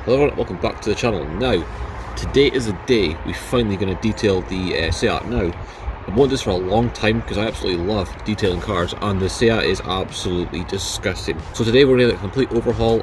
Hello everyone, welcome back to the channel. Now, today is the day we're finally going to detail the Seat. Now, I've wanted this for a long time because I absolutely love detailing cars, and the Seat is absolutely disgusting. So today we're going to do a complete overhaul.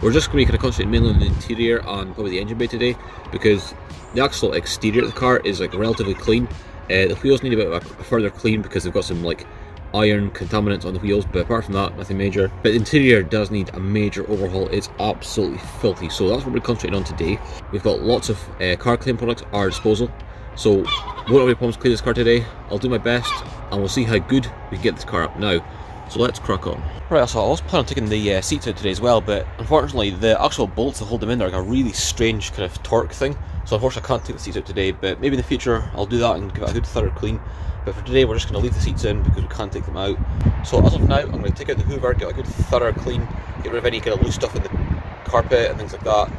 We're just going to be kind of concentrating mainly on the interior and probably the engine bay today, because the actual exterior of the car is like relatively clean. The wheels need a bit of a further clean because they've got some like iron contaminants on the wheels, but apart from that, nothing major. But the interior does need a major overhaul. It's absolutely filthy, so that's what we're concentrating on today. We've got lots of car cleaning products at our disposal, so won't have any problems cleaning this car today. I'll do my best and we'll see how good we can get this car up now. So let's crack on. Right, so I was planning on taking the seats out today as well, but unfortunately the actual bolts that hold them in are like a really strange kind of torque thing, so unfortunately I can't take the seats out today, but maybe in the future I'll do that and give it a good thorough clean. But for today we're just going to leave the seats in because we can't take them out. So as of now, I'm going to take out the hoover, get a good thorough clean, get rid of any kind of loose stuff in the carpet and things like that,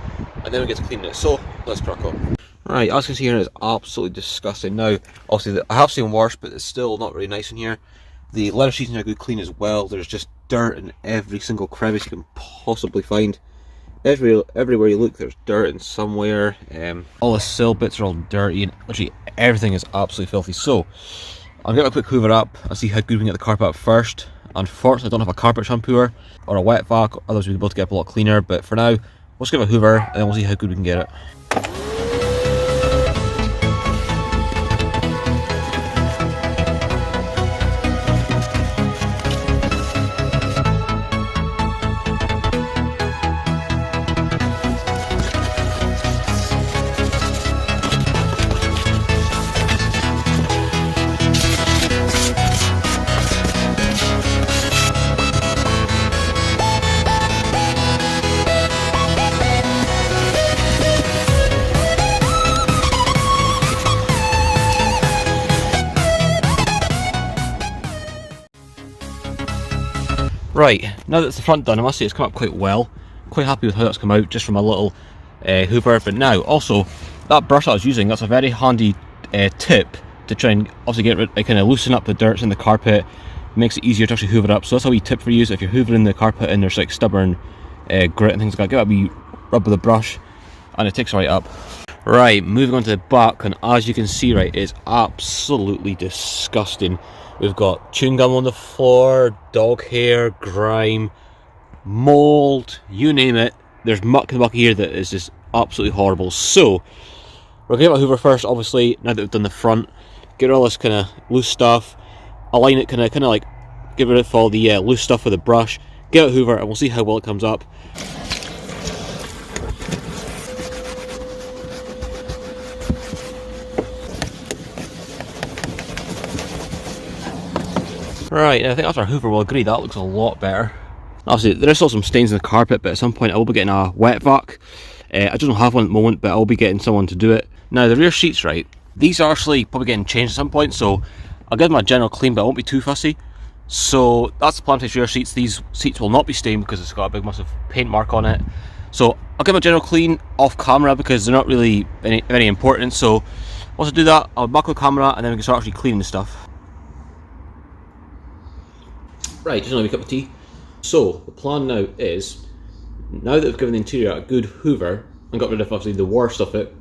and then we get to clean it. So let's crack on. Right, as you can see here, it's absolutely disgusting. Now, obviously I have seen worse, but it's still not really nice in here. The leather seats need a good clean as well. There's just dirt in every single crevice you can possibly find. Everywhere you look, there's dirt in somewhere. All the sill bits are all dirty, and literally everything is absolutely filthy. So I'll get a quick hoover up and see how good we can get the carpet up first. Unfortunately, I don't have a carpet shampooer or a wet vac, otherwise we'd be able to get up a lot cleaner. But for now, let's give it a hoover and then we'll see how good we can get it. Right, now that's the front done, I must say it's come up quite well. Quite happy with how that's come out just from a little hoover. But now, also, that brush I was using, that's a very handy tip to try and obviously get rid, kind of loosen up the dirt in the carpet. Makes it easier to actually hoover up. So that's a wee tip for you. So if you're hoovering the carpet and there's like stubborn grit and things like that, give it a wee rub with the brush and it takes right up. Right, moving on to the back, and as you can see, right, it's absolutely disgusting. We've got chewing gum on the floor, dog hair, grime, mold, you name it. There's muck in the bucket here that is just absolutely horrible. So we're going to give it a hoover first, obviously, now that we've done the front. Get rid of all this kind of loose stuff, align it, kind of like get rid of all the loose stuff with a brush, get it a hoover, and we'll see how well it comes up. Right, I think after our hoover we'll agree that looks a lot better. Obviously there is still some stains in the carpet, but at some point I will be getting a wet vac. I just don't have one at the moment, but I'll be getting someone to do it. Now the rear seats, right, these are actually probably getting changed at some point, so I'll give them a general clean, but I won't be too fussy. So that's the plan for these rear seats. These seats will not be stained because it's got a big massive paint mark on it. So I'll give them a general clean off camera because they're not really any important. So once I do that, I'll back the camera and then we can start actually cleaning the stuff. Right, just another cup of tea. So the plan now is, now that we've given the interior a good hoover and got rid of obviously the worst of it,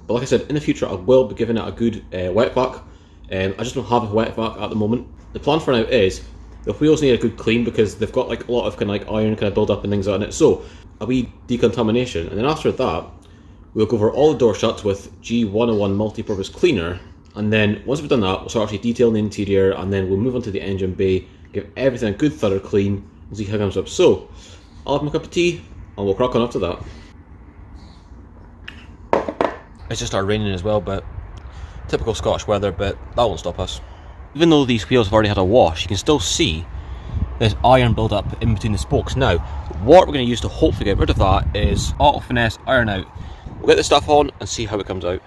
but like I said, in the future I will be giving it a good wet vac. I just don't have a wet vac at the moment. The plan for now is the wheels need a good clean because they've got like a lot of kind of like iron kind of build up and things on it. So a wee decontamination, and then after that we'll go over all the door shuts with G101 multi-purpose cleaner, and then once we've done that we'll start actually detailing the interior, and then we'll move on to the engine bay, give everything a good thorough clean, and see how it comes up. So I'll have my cup of tea and we'll crack on after that. It's just started raining as well, but typical Scottish weather, but that won't stop us. Even though these wheels have already had a wash, you can still see this iron build up in between the spokes. Now what we're going to use to hopefully get rid of that is Auto Finesse Iron Out. We'll get this stuff on and see how it comes out.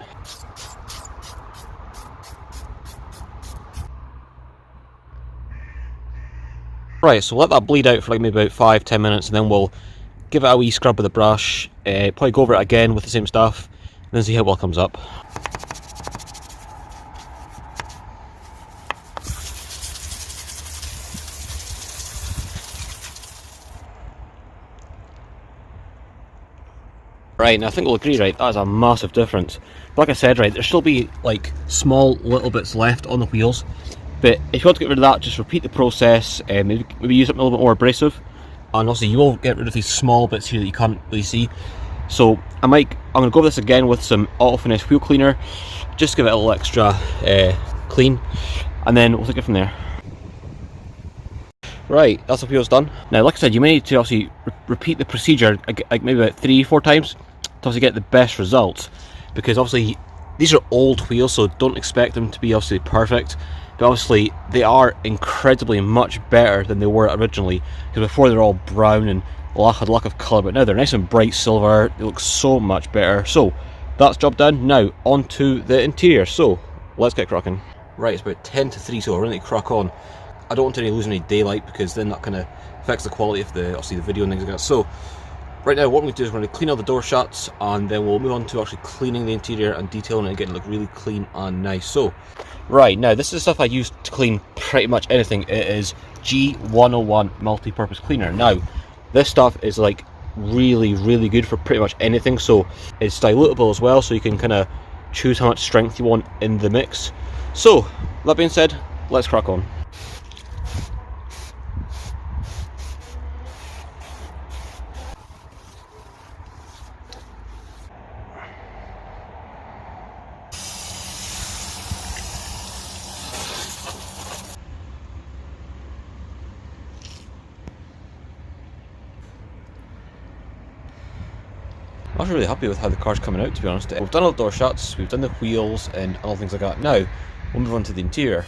Right, so let that bleed out for like maybe about 5-10 minutes, and then we'll give it a wee scrub with a brush, probably go over it again with the same stuff, and then see how well it comes up. Right, and I think we'll agree, right, that is a massive difference. But like I said, right, there'll still be like small little bits left on the wheels, but if you want to get rid of that, just repeat the process, maybe use something a little bit more abrasive, and also you will get rid of these small bits here that you can't really see. So I'm going to go over this again with some auto finish wheel cleaner, just give it a little extra clean, and then we'll take it from there. Right, that's the wheels done. Now, like I said, you may need to obviously repeat the procedure like maybe about 3-4 times to obviously get the best results, because obviously these are old wheels, so don't expect them to be obviously perfect, but obviously they are incredibly much better than they were originally, because before they're all brown and had lack of colour, but now they're nice and bright silver. They look so much better. So that's job done. Now onto the interior, so let's get cracking. Right, it's about 10 to 3, so we're going to crack on. I don't want to lose any daylight, because then that kind of affects the quality of the video and things like that. So right now what we're going to do is we're going to clean all the door shuts, and then we'll move on to actually cleaning the interior and detailing it and getting it look really clean and nice. So right, now this is the stuff I use to clean pretty much anything. It is G101 multi-purpose cleaner. Now this stuff is like really good for pretty much anything, so it's dilutable as well, so you can kind of choose how much strength you want in the mix. So that being said, let's crack on. I'm actually really happy with how the car's coming out, to be honest. We've done all the door shuts, we've done the wheels and all things like that. Now we'll move on to the interior.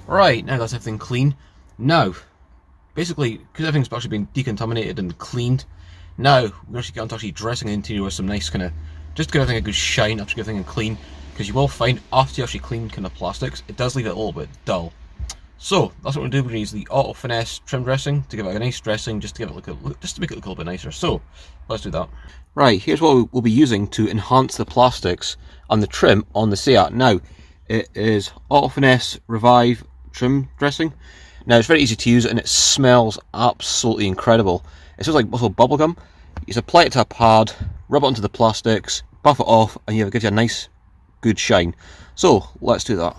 Right, now that's everything clean. Now, basically, because everything's actually been decontaminated and cleaned, now we're actually getting to actually dressing the interior with some nice kind of, just to give everything a good shine, after everything a clean, because you will find after you actually clean kind of plastics, it does leave it a little bit dull. So that's what we're going to do. We're going to use the Auto Finesse trim dressing to give it a nice dressing, just to give it just to make it look a little bit nicer. So let's do that. Right, here's what we'll be using to enhance the plastics and the trim on the Seat. Now, it is Auto Finesse Revive trim dressing. Now it's very easy to use and it smells absolutely incredible. It smells like bubble gum. You just apply it to a pad, rub it onto the plastics, buff it off, and it gives you a nice good shine. So let's do that.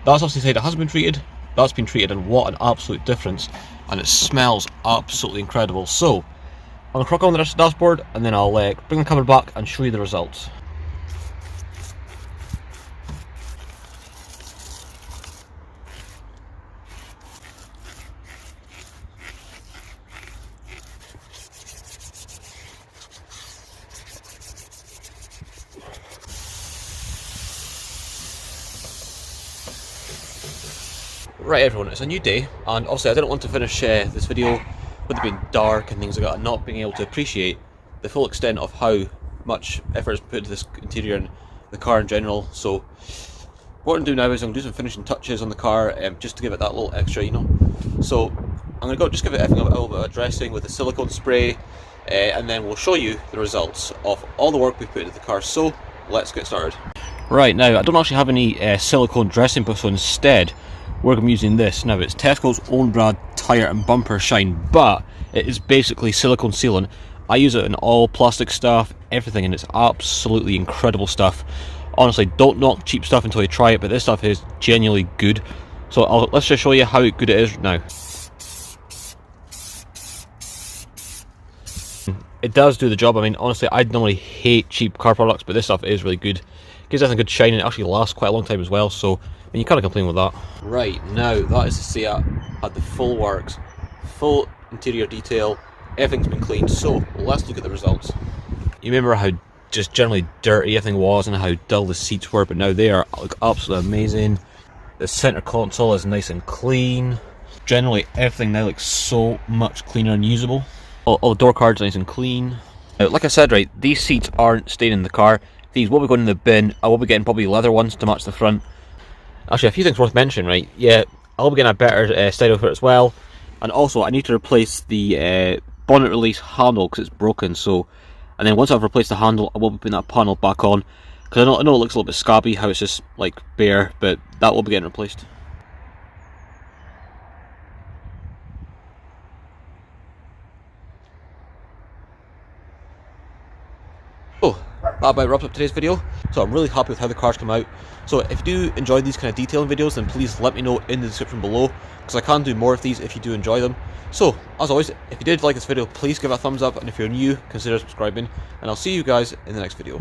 That's obviously the side that hasn't been treated. That's been treated, and what an absolute difference, and it smells absolutely incredible. So I'm going to crack on the rest of the dashboard, and then I'll bring the camera back and show you the results. Right everyone, it's a new day, and obviously I didn't want to finish this video with it being dark and things like that, and not being able to appreciate the full extent of how much effort is put into this interior and the car in general. So what I'm going to do now is I'm going to do some finishing touches on the car, just to give it that little extra, you know. So I'm going to go just give it everything a little bit of a dressing with a silicone spray, and then we'll show you the results of all the work we've put into the car. So let's get started. Right, now I don't actually have any silicone dressing, so instead we're going to be using this. Now it's Tesco's own brand tyre and bumper shine, but it is basically silicone sealant. I use it in all plastic stuff, everything, and it's absolutely incredible stuff. Honestly, don't knock cheap stuff until you try it, but this stuff is genuinely good. So let's just show you how good it is now. It does do the job. I mean, honestly, I normally hate cheap car products, but this stuff is really good. Gives everything a good shine, and it actually lasts quite a long time as well, so and you can't complain with that. Right, now that is the Seat at the full works, full interior detail, everything's been cleaned, so let's look at the results. You remember how just generally dirty everything was and how dull the seats were, but now they are absolutely amazing. The centre console is nice and clean. generally everything now looks so much cleaner and usable. All the door cards nice and clean. Like I said, right, these seats aren't staying in the car. These will be going in the bin. I will be getting probably leather ones to match the front. Actually, a few things worth mentioning, right? Yeah, I'll be getting a better stereo for it as well. And also, I need to replace the bonnet release handle because it's broken. So, and then once I've replaced the handle, I will be putting that panel back on. Because I know it looks a little bit scabby, how it's just like bare, but that will be getting replaced. So, that about wraps up today's video. So I'm really happy with how the cars come out. So if you do enjoy these kind of detailing videos, then please let me know in the description below, because I can do more of these if you do enjoy them. So, as always, if you did like this video, please give it a thumbs up, and if you're new, consider subscribing, and I'll see you guys in the next video.